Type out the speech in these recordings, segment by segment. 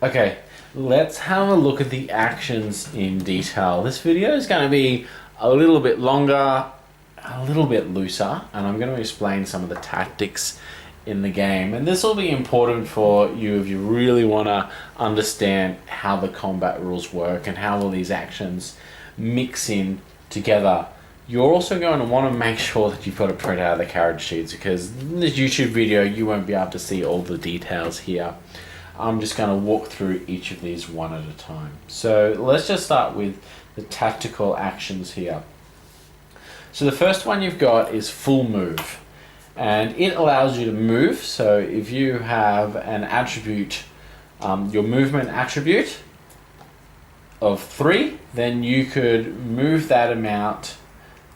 Okay, let's have a look at the actions in detail. This video is going to be a little bit longer, a little bit looser, and I'm going to explain some of the tactics in the game. And this will be important for you if you really want to understand how the combat rules work and how all these actions mix in together. You're also going to want to make sure that you've got a print out of the character sheets, because in this YouTube video you won't be able to see all the details here. I'm just going to walk through each of these one at a time. So let's just start with the tactical actions here. So the first one you've got is full move, and it allows you to move. So if you have an attribute, your movement attribute of 3, then you could move that amount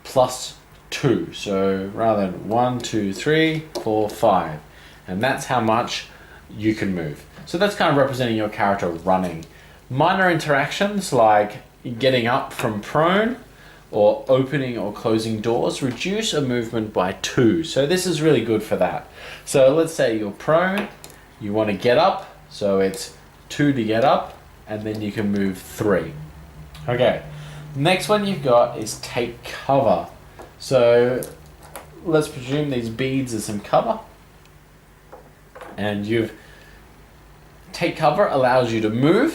plus 2. So rather than 1, 2, 3, 4, 5, and that's how much you can move. So that's kind of representing your character running. Minor interactions like getting up from prone or opening or closing doors reduce a movement by 2. So this is really good for that. So let's say you're prone, you want to get up, so it's 2 to get up, and then you can move 3. Okay, next one you've got is take cover. So let's presume these beads are some cover, and take cover allows you to move,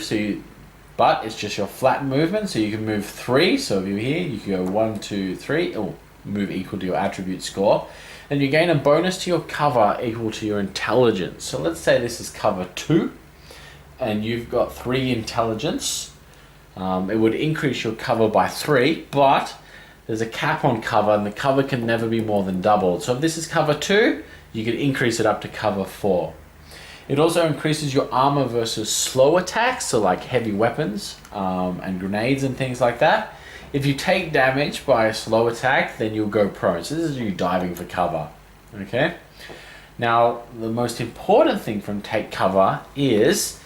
but it's just your flat movement, so you can move 3. So if you're here, you can go 1, 2, 3, or move equal to your attribute score. And you gain a bonus to your cover equal to your intelligence. So let's say this is cover 2, and you've got 3 intelligence. It would increase your cover by 3, but there's a cap on cover, and the cover can never be more than doubled. So if this is cover 2, you can increase it up to cover 4. It also increases your armor versus slow attacks, so like heavy weapons and grenades and things like that. If you take damage by a slow attack, then you'll go prone. So this is you diving for cover. Okay. Now, the most important thing from take cover is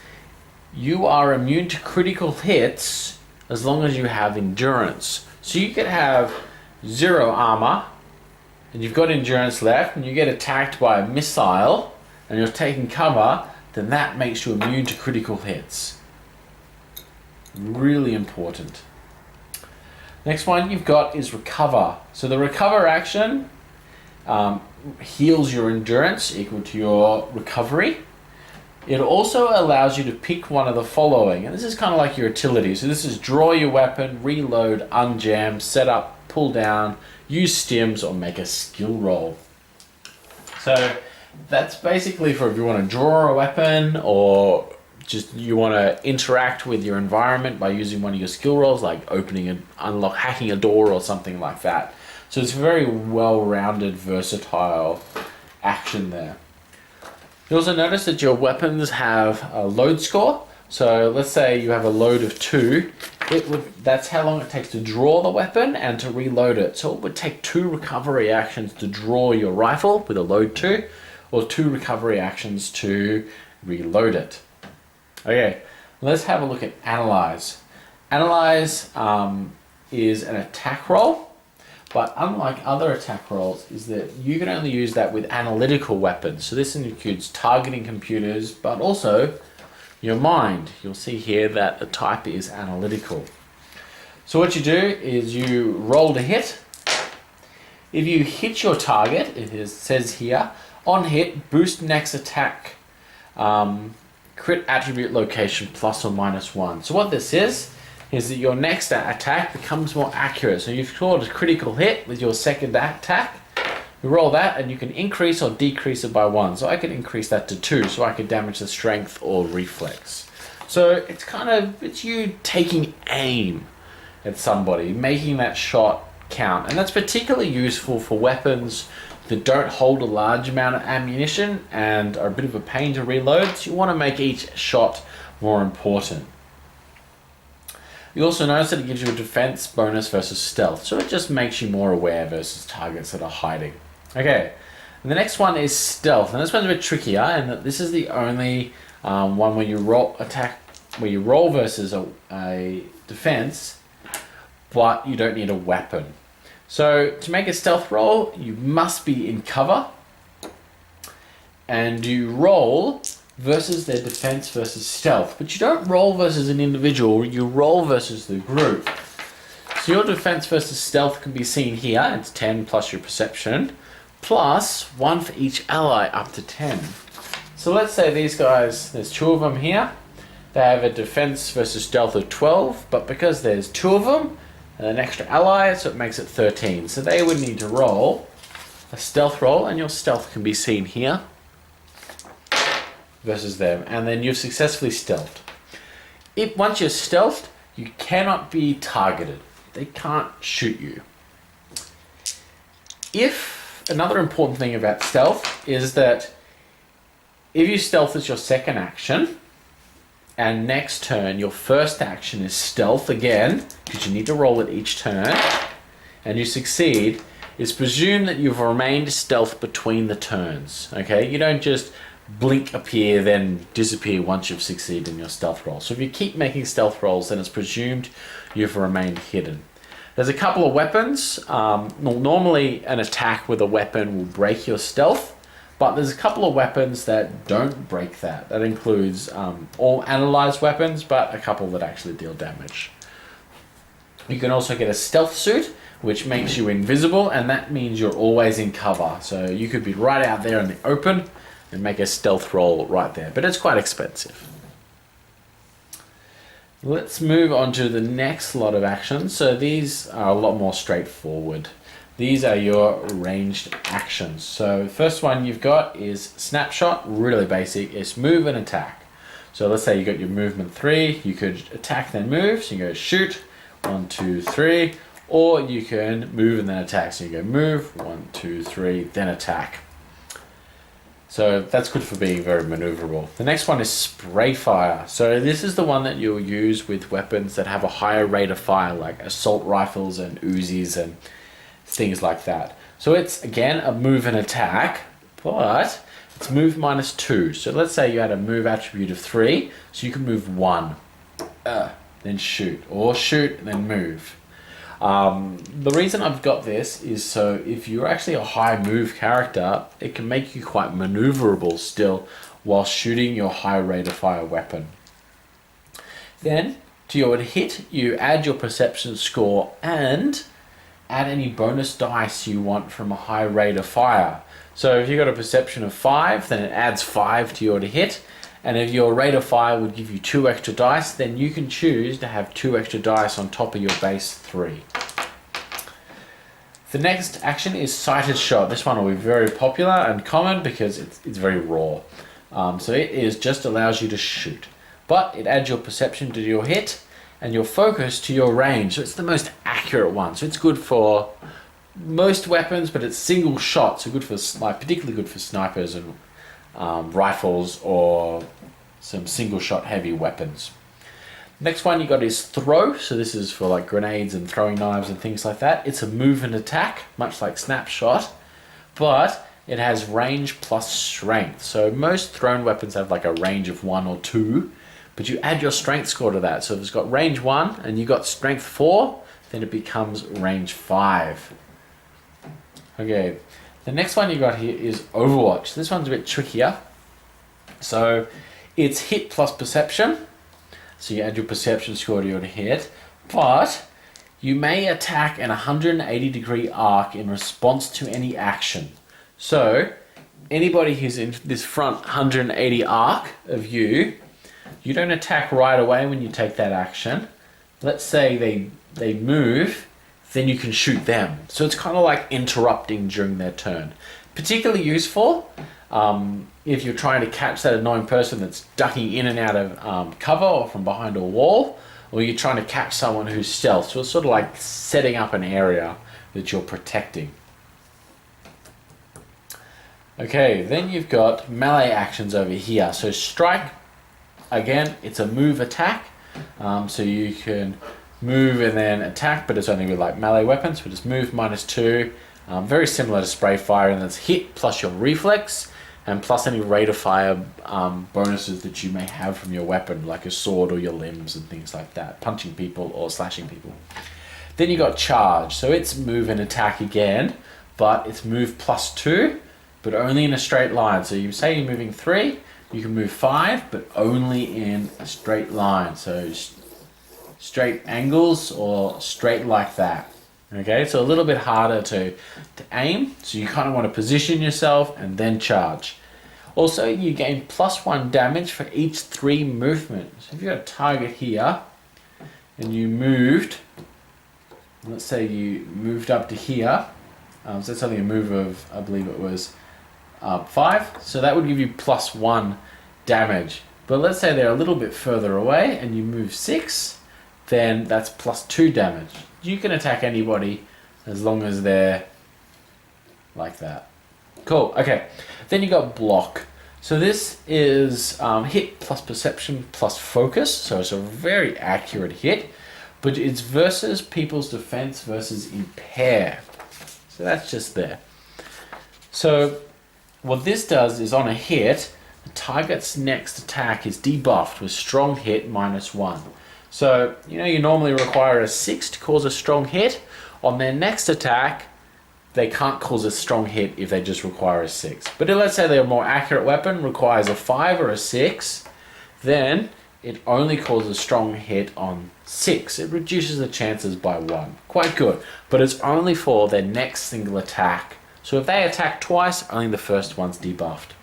you are immune to critical hits as long as you have endurance. So you could have 0 armor, and you've got endurance left, and you get attacked by a missile, and you're taking cover, then that makes you immune to critical hits. Really important. Next one you've got is recover. So the recover action heals your endurance equal to your recovery. It also allows you to pick one of the following, and this is kind of like your utility. So this is draw your weapon, reload, unjam, set up, pull down, use stims, or make a skill roll. So that's basically for if you want to draw a weapon, or just you want to interact with your environment by using one of your skill rolls, like opening and hacking a door or something like that. So it's a very well-rounded, versatile action there. You also notice that your weapons have a load score. So let's say you have a load of 2. That's how long it takes to draw the weapon and to reload it. So it would take 2 recovery actions to draw your rifle with a load 2, or 2 recovery actions to reload it. Okay, let's have a look at Analyze. Analyze is an attack roll, but unlike other attack rolls, is that you can only use that with analytical weapons. So this includes targeting computers, but also your mind. You'll see here that the type is analytical. So what you do is you roll to hit. If you hit your target, says here, on hit, boost next attack, crit attribute location plus or minus 1. So what this is that your next attack becomes more accurate. So you've scored a critical hit with your second attack. You roll that, and you can increase or decrease it by 1. So I could increase that to 2, so I could damage the strength or reflex. So it's you taking aim at somebody, making that shot count. And that's particularly useful for weapons that don't hold a large amount of ammunition and are a bit of a pain to reload. So you want to make each shot more important. You also notice that it gives you a defense bonus versus stealth, so it just makes you more aware versus targets that are hiding. Okay, and the next one is stealth, and this one's a bit trickier, and this is the only one where you roll versus a defense, but you don't need a weapon. So to make a stealth roll, you must be in cover, and you roll versus their defense versus stealth. But you don't roll versus an individual, you roll versus the group. So your defense versus stealth can be seen here. It's 10 plus your perception, plus 1 for each ally up to 10. So let's say these guys, there's 2 of them here. They have a defense versus stealth of 12, but because there's 2 of them and an extra ally, so it makes it 13. So they would need to roll a stealth roll, and your stealth can be seen here versus them. And then you've successfully stealthed. Once you're stealthed, you cannot be targeted. They can't shoot you. Another important thing about stealth is that if you stealth as your second action, and next turn your first action is stealth again, because you need to roll it each turn, and you succeed, it's presumed that you've remained stealth between the turns. Okay, you don't just blink, appear, then disappear once you've succeeded in your stealth roll. So if you keep making stealth rolls, then it's presumed you've remained hidden. There's a couple of weapons. Normally an attack with a weapon will break your stealth, but there's a couple of weapons that don't break that. That includes all analyzed weapons, but a couple that actually deal damage. You can also get a stealth suit, which makes you invisible, and that means you're always in cover. So you could be right out there in the open and make a stealth roll right there, but it's quite expensive. Let's move on to the next lot of actions. So these are a lot more straightforward. These are your ranged actions. So first one you've got is snapshot, really basic. It's move and attack. So let's say you got your movement 3, you could attack then move, so you go shoot, 1, 2, 3, or you can move and then attack. So you go move, 1, 2, 3, then attack. So that's good for being very maneuverable. The next one is spray fire. So this is the one that you'll use with weapons that have a higher rate of fire, like assault rifles and Uzis and things like that. So it's, again, a move and attack, but it's move -2. So let's say you had a move attribute of 3, so you can move 1, then shoot, or shoot, then move. The reason I've got this is so if you're actually a high move character, it can make you quite maneuverable still while shooting your high rate of fire weapon. Then to your hit, you add your perception score and add any bonus dice you want from a high rate of fire. So if you've got a perception of 5, then it adds 5 to your hit. And if your rate of fire would give you 2 extra dice, then you can choose to have 2 extra dice on top of your base 3. The next action is sighted shot. This one will be very popular and common because it's very raw. So it just allows you to shoot. But it adds your perception to your hit and your focus to your range. So it's the most accurate one. So it's good for most weapons, but it's single shot. So good for, particularly good for snipers and rifles or some single shot heavy weapons. Next one you got is throw. So this is for like grenades and throwing knives and things like that. It's a move and attack, much like snapshot, but it has range plus strength. So most thrown weapons have like a range of 1 or 2, but you add your strength score to that. So if it's got range 1 and you got strength 4, then it becomes range 5. Okay. The next one you got here is Overwatch. This one's a bit trickier. So it's hit plus perception. So you add your perception score to your hit. But you may attack an 180-degree arc in response to any action. So anybody who's in this front 180 arc of you, you don't attack right away when you take that action. Let's say they move, then you can shoot them. So it's kind of like interrupting during their turn. Particularly useful if you're trying to catch that annoying person that's ducking in and out of cover or from behind a wall, or you're trying to catch someone who's stealth. So it's sort of like setting up an area that you're protecting. Okay, then you've got melee actions over here. So strike, again, it's a move attack. So you can move and then attack, but it's only with like melee weapons. So just move -2. Very similar to spray fire, and it's hit plus your reflex and plus any rate of fire bonuses that you may have from your weapon, like your sword or your limbs and things like that, punching people or slashing people. Then you got charge. So it's move and attack again, but it's move +2, but only in a straight line. So you say you're moving 3, You can move 5, but only in a straight line. So straight angles or straight like that. Okay, so a little bit harder to aim. So you kind of want to position yourself and then charge. Also, you gain +1 damage for each 3 movements. So if you've got a target here and you moved, let's say you moved up to here, so that's only a move of, I believe it was 5, so that would give you +1 damage. But let's say they're a little bit further away and you move 6, then that's +2 damage. You can attack anybody as long as they're like that. Cool, okay. Then you got block. So this is hit plus perception plus focus, so it's a very accurate hit, but it's versus people's defense versus impair. So that's just there. So what this does is on a hit, the target's next attack is debuffed with strong hit -1. So, you normally require a 6 to cause a strong hit. On their next attack, they can't cause a strong hit if they just require a 6. But let's say their more accurate weapon requires a 5 or a 6, then it only causes a strong hit on 6. It reduces the chances by 1. Quite good. But it's only for their next single attack. So if they attack twice, only the first one's debuffed.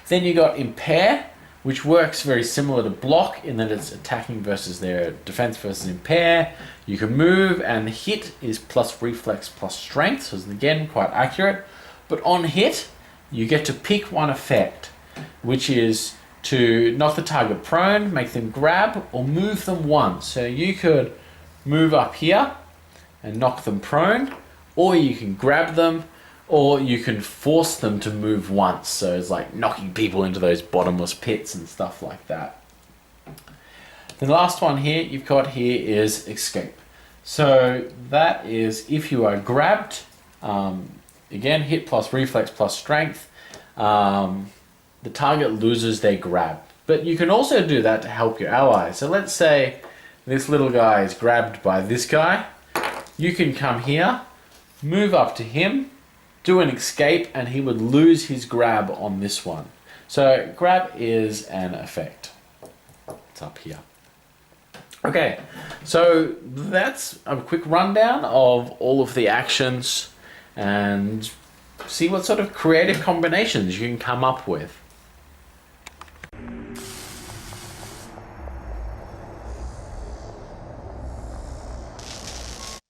Then you got impair, which works very similar to block in that it's attacking versus their defense versus impair. You can move, and the hit is plus reflex plus strength, so it's again quite accurate. But on hit, you get to pick one effect, which is to knock the target prone, make them grab, or move them once. So you could move up here and knock them prone, or you can grab them, or you can force them to move once. So it's like knocking people into those bottomless pits and stuff like that. The last one here you've got here is escape. So that is if you are grabbed, again, hit plus reflex plus strength, the target loses their grab. But you can also do that to help your ally. So let's say this little guy is grabbed by this guy. You can come here, move up to him, do an escape, and he would lose his grab on this one. So grab is an effect. It's up here. Okay, so that's a quick rundown of all of the actions and see what sort of creative combinations you can come up with.